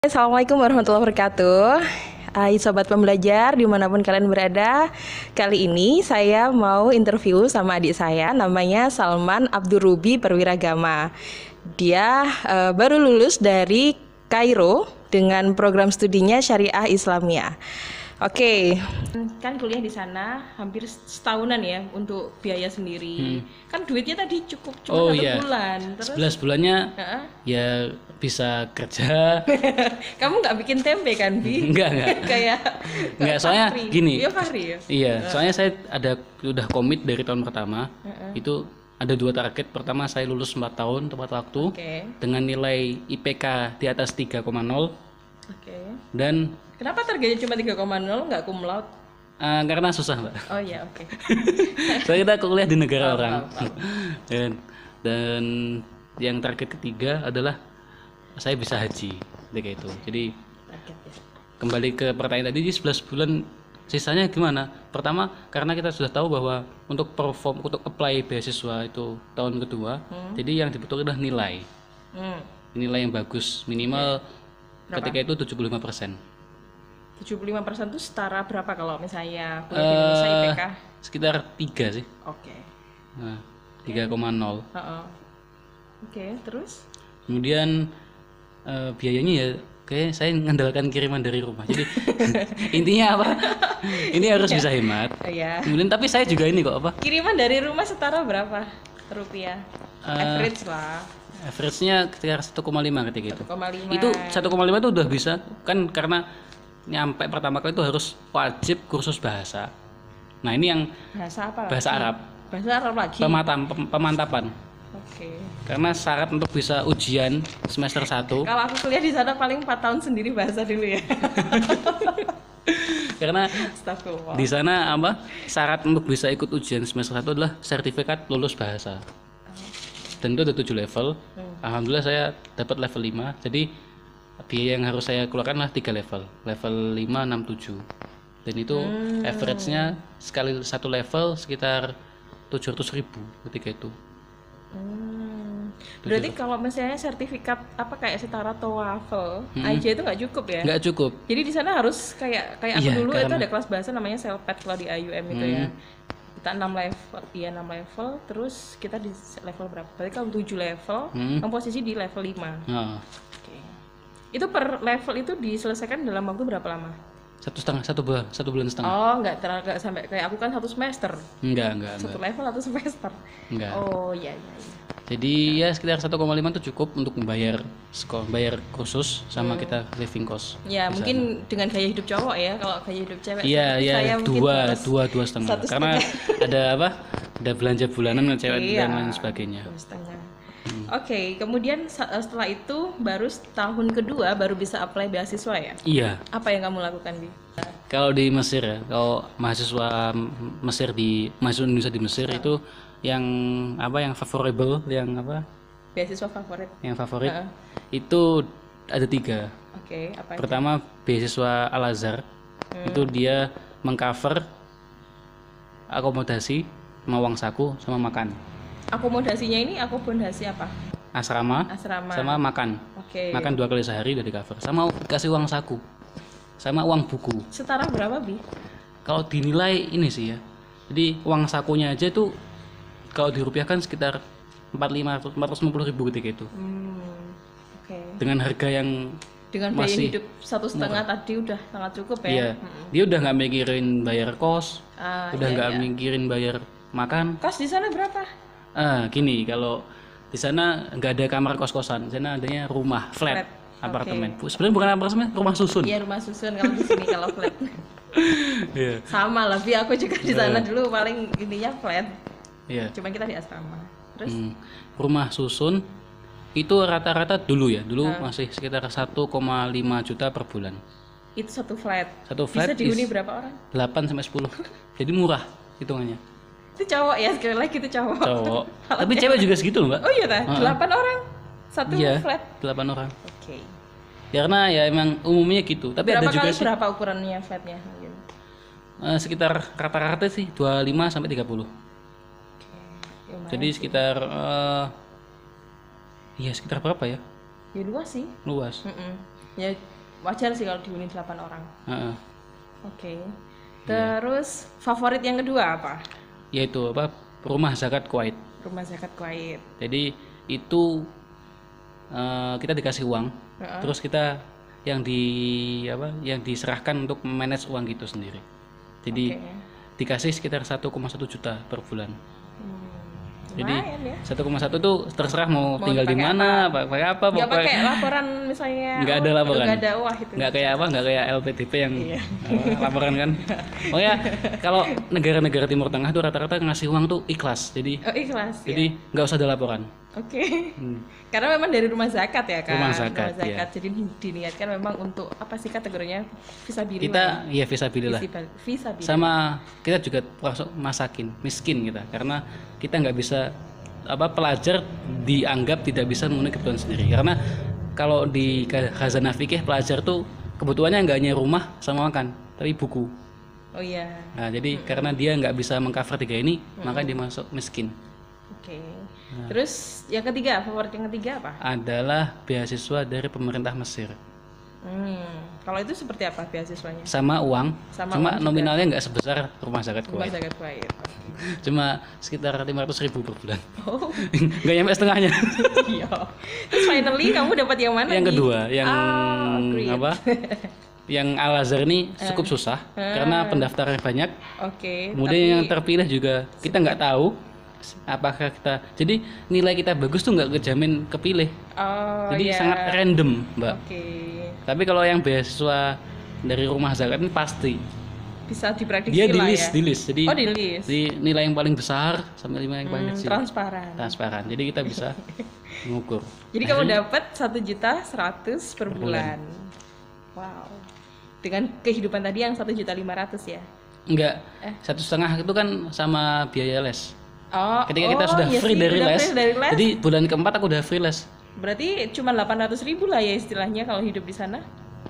Assalamualaikum warahmatullahi wabarakatuh. Hai sobat pembelajar dimanapun kalian berada. Kali ini saya mau interview sama adik saya, namanya Salman Abdurrubi Perwiragama. Dia baru lulus dari Kairo dengan program studinya Syariah Islamiyah. Oke, kan kuliah di sana hampir setahunan ya untuk biaya sendiri. Kan duitnya tadi cuma 1 bulan. Terus 11 bulannya ya bisa kerja. kamu nggak bikin tempe kan, Bi? Enggak. Kayak Enggak, soalnya Fahri. gini. Iya, Fahri ya? Iya, soalnya saya udah komit dari tahun pertama. Itu ada 2 target. Pertama, saya lulus 4 tahun tepat waktu. Dengan nilai IPK di atas 3,0. Dan kenapa targetnya cuma 3,0 nggak cum laude? karena susah, Mbak. Oh iya, oke. Saya kita kuliah di negara orang. Dan yang target ketiga adalah saya bisa haji, kayak itu. Jadi kembali ke pertanyaan tadi, 11 bulan sisanya gimana? Pertama, karena kita sudah tahu bahwa untuk perform, untuk apply beasiswa itu tahun kedua, jadi yang dibutuhkan adalah nilai. Nilai yang bagus, minimal ketika itu 75%. 75% itu setara berapa kalau misalnya kuliah di Indonesia IPK? Sekitar 3 sih. Oke. Nah, 3,0. Oke, terus? Kemudian biayanya ya kayak saya mengandalkan kiriman dari rumah. Jadi intinya apa? Ini harus bisa hemat. Iya. Kemudian tapi saya juga ini kok apa? Kiriman dari rumah setara berapa rupiah? Average lah. Average-nya sekitar 1,5 ketika itu. 1,5. Itu 1,5 itu udah bisa kan, karena nyampe pertama kali itu harus wajib kursus bahasa. Nah, ini yang bahasa apa? Bahasa Arab. Bahasa Arab lagi. Pemantapan. Oke. Karena syarat untuk bisa ujian semester 1. Kalau aku kuliah di sana paling 4 tahun sendiri bahasa dulu ya. Karena di sana apa? Syarat untuk bisa ikut ujian semester 1 adalah sertifikat lulus bahasa. Dan itu ada 7 level. Alhamdulillah saya dapat level 5. Jadi biaya yang harus saya keluarkan adalah 3 level. Level 5, 6, 7. Dan itu average-nya sekali 1 level sekitar 700.000 ketika itu. Berarti kalau misalnya sertifikat apa kayak setara TOEFL aja itu nggak cukup ya? Nggak cukup. Jadi di sana harus kayak aku dulu itu ada kelas bahasa namanya CELPET kalau di IUM itu ya. Kita 6 level, 6 level, terus kita di level berapa? Berarti kalau 7 level, kamu posisi di level 5. Oke. Itu per level itu diselesaikan dalam waktu berapa lama? 1 bulan setengah. Oh, nggak sampai kayak aku kan 1 semester. Enggak. 1 level atau semester? Enggak. Oh, iya. Jadi ya sekitar 1,5 itu cukup untuk membayar bayar kursus sama kita living cost. Ya mungkin dengan gaya hidup cowok ya, kalau gaya hidup cewek. Iya, dua setengah. Karena ada apa? Ada belanja bulanan dengan cewek dan lain sebagainya. 2,5. Oke, kemudian setelah itu baru tahun kedua baru bisa apply beasiswa ya? Iya. Apa yang kamu lakukan, Bi? Kalau di Mesir ya, kalau mahasiswa Indonesia di Mesir itu yang favorable, yang apa? Beasiswa favorit. Yang favorit itu ada 3. Oke, apa itu? Pertama beasiswa Al Azhar. Itu dia mengcover akomodasi, sama uang saku, sama makan. Akomodasinya ini akomodasi apa? Asrama. Sama makan. Makan 2 kali sehari udah di cover. Sama kasih uang saku. Sama uang buku. Setara berapa, Bi? Kalau dinilai ini sih ya. Jadi uang sakunya aja tuh kalau dirupiahkan sekitar 450.000 ketika itu. Dengan harga yang dengan biaya hidup 1,5 tadi udah sangat cukup ya. Iya. Dia udah nggak mikirin bayar kos, udah nggak mikirin bayar makan. Kos di sana berapa? Gini, kalau di sana nggak ada kamar kos-kosan, di sana adanya rumah flat. Apartemen. Sebenarnya bukan apartemen, rumah susun. Iya, rumah susun kalau di sini kalau flat. Sama lah, Bi, aku juga di sana dulu paling intinya flat. Iya. Cuma kita di asrama. Terus rumah susun itu rata-rata dulu masih sekitar 1,5 juta per bulan. Itu satu flat. Bisa dihuni berapa orang? 8 sampai 10. Jadi murah hitungannya. Itu cowok ya, sekali lagi itu cowok. Tapi cewek juga segitu loh, Mbak. Oh iya, 8 orang satu flat. 8 orang. Oke. Karena ya emang umumnya gitu. Tapi ada juga sih. Berapa ukurannya flatnya? Sekitar rata-rata sih 25 sampai 30. Jadi sekitar sekitar berapa ya? Ya luas sih. Luas. Ya wajar sih kalau dihuni 8 orang. Heeh. Oke. Terus favorit yang kedua apa? Yaitu apa? Rumah zakat Kuwait. Rumah zakat Kuwait. Jadi itu kita dikasih uang, terus kita yang diserahkan untuk manage uang gitu sendiri. Jadi dikasih sekitar 1,1 juta per bulan. Jadi Lumayan ya. 1,1 tuh terserah mau tinggal di mana, pakai apa, Nggak pakai laporan misalnya. Nggak ada laporan. Nggak ada wah itu. Nggak kayak LPDP yang laporan kan. Pokoknya kalau negara-negara Timur Tengah tuh rata-rata ngasih uang tuh ikhlas. Jadi ikhlas. Jadi nggak usah ada laporan. Oke. Karena memang dari rumah zakat ya kan. Rumah zakat. Jadi diniatkan memang untuk apa sih kategorinya fisabilillah. Kita fisabilillah. Fisabilillah. Sama kita juga masakin, miskin kita, karena kita nggak bisa pelajar dianggap tidak bisa memenuhi kebutuhan sendiri. Karena kalau di khazanah fikih pelajar tuh kebutuhannya nggak hanya rumah sama makan, tapi buku. Oh iya. Nah, jadi karena dia nggak bisa mengcover 3 ini, maka dia masuk miskin. Oke. Terus yang ketiga, favorit yang ketiga apa? Adalah beasiswa dari pemerintah Mesir. Kalau itu seperti apa beasiswanya? Sama uang, cuma uang nominalnya nggak sebesar rumah zakat Rumah Kuwait. zakat Kuwait. Cuma sekitar 500.000 per bulan. Oh. Nggak nyampe setengahnya. Iya. Terus finally kamu dapat yang mana? Yang kedua, yang great. Yang Al Azhar ini cukup susah karena pendaftarnya banyak. Oke. Kemudian yang terpilih juga kita nggak tahu apakah kita. Jadi nilai kita bagus tuh nggak kejamin kepilih. Jadi sangat random, Mbak. Oke. Tapi kalau yang beasiswa dari rumah zakat ini pasti bisa diprediksi dia lah di ya. list. Jadi di list. di nilai yang paling besar sampai nilai yang paling kecil. Transparan. Jadi kita bisa mengukur. Jadi kamu dapat 1.100.000 per bulan. Wow. Dengan kehidupan tadi yang 1.500.000 ya? Enggak. 1,5 itu kan sama biaya les. Ketika kita sudah iya free sih, dari udah les, free dari les. jadi bulan keempat aku udah free les. Berarti cuma 800.000 lah ya istilahnya kalau hidup di sana.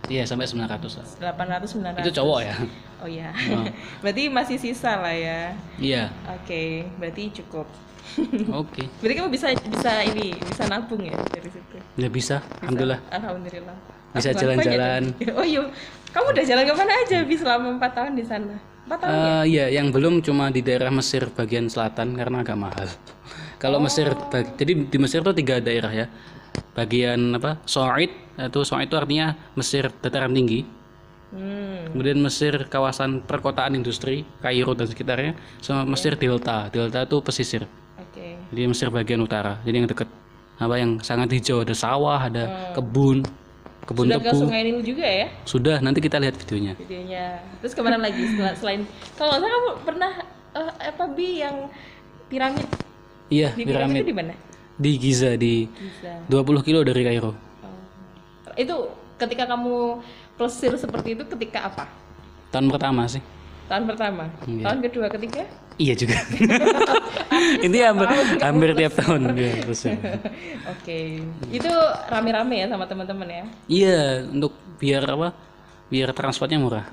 Iya, sampai 900 lah. 800 900. Itu cowok ya. Oh iya. Berarti masih sisa lah ya. Iya. Oke, berarti cukup. Oke. Berarti kamu bisa nabung ya dari situ. Ya bisa. Alhamdulillah. Alhamdulillah. Bisa jalan-jalan. Oh iya. Kamu udah jalan kemana aja selama 4 tahun di sana? 4 tahun ya? Iya, yang belum cuma di daerah Mesir bagian selatan karena agak mahal. Kalau Mesir, jadi di Mesir tuh 3 daerah ya. Bagian So'id, itu artinya Mesir dataran tinggi. Kemudian Mesir kawasan perkotaan industri, Kairo dan sekitarnya, sama Mesir Delta. Delta itu pesisir. Jadi Mesir bagian utara. Jadi yang dekat yang sangat hijau, ada sawah, ada kebun Sudah tebu. ke Sungai Nil juga ya? Sudah, nanti kita lihat videonya. Terus kemana lagi selain kalau nggak salah kamu pernah yang piramid? Iya, piramid itu di mana? Di Giza, di 20 kilo dari Kairo. Itu ketika kamu plesir seperti itu ketika apa? Tahun pertama sih. Tahun pertama? Iya. Tahun kedua, ketiga? Iya juga. Ini hampir tiap tahun ya, Oke. Itu rame-rame ya sama teman-teman ya? Iya, untuk biar biar transportnya murah.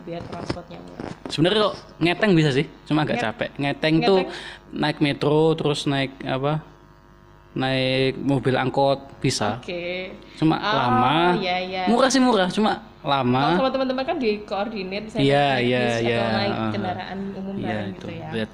Sebenarnya kok ngeteng bisa sih, cuma agak capek. Ngeteng tuh naik metro terus naik naik mobil angkot bisa. Cuma lama. Iya. Murah sih murah, cuma lama. Kalau sama teman-teman kan dikoordinir iya. naik kendaraan umum bareng gitu ya.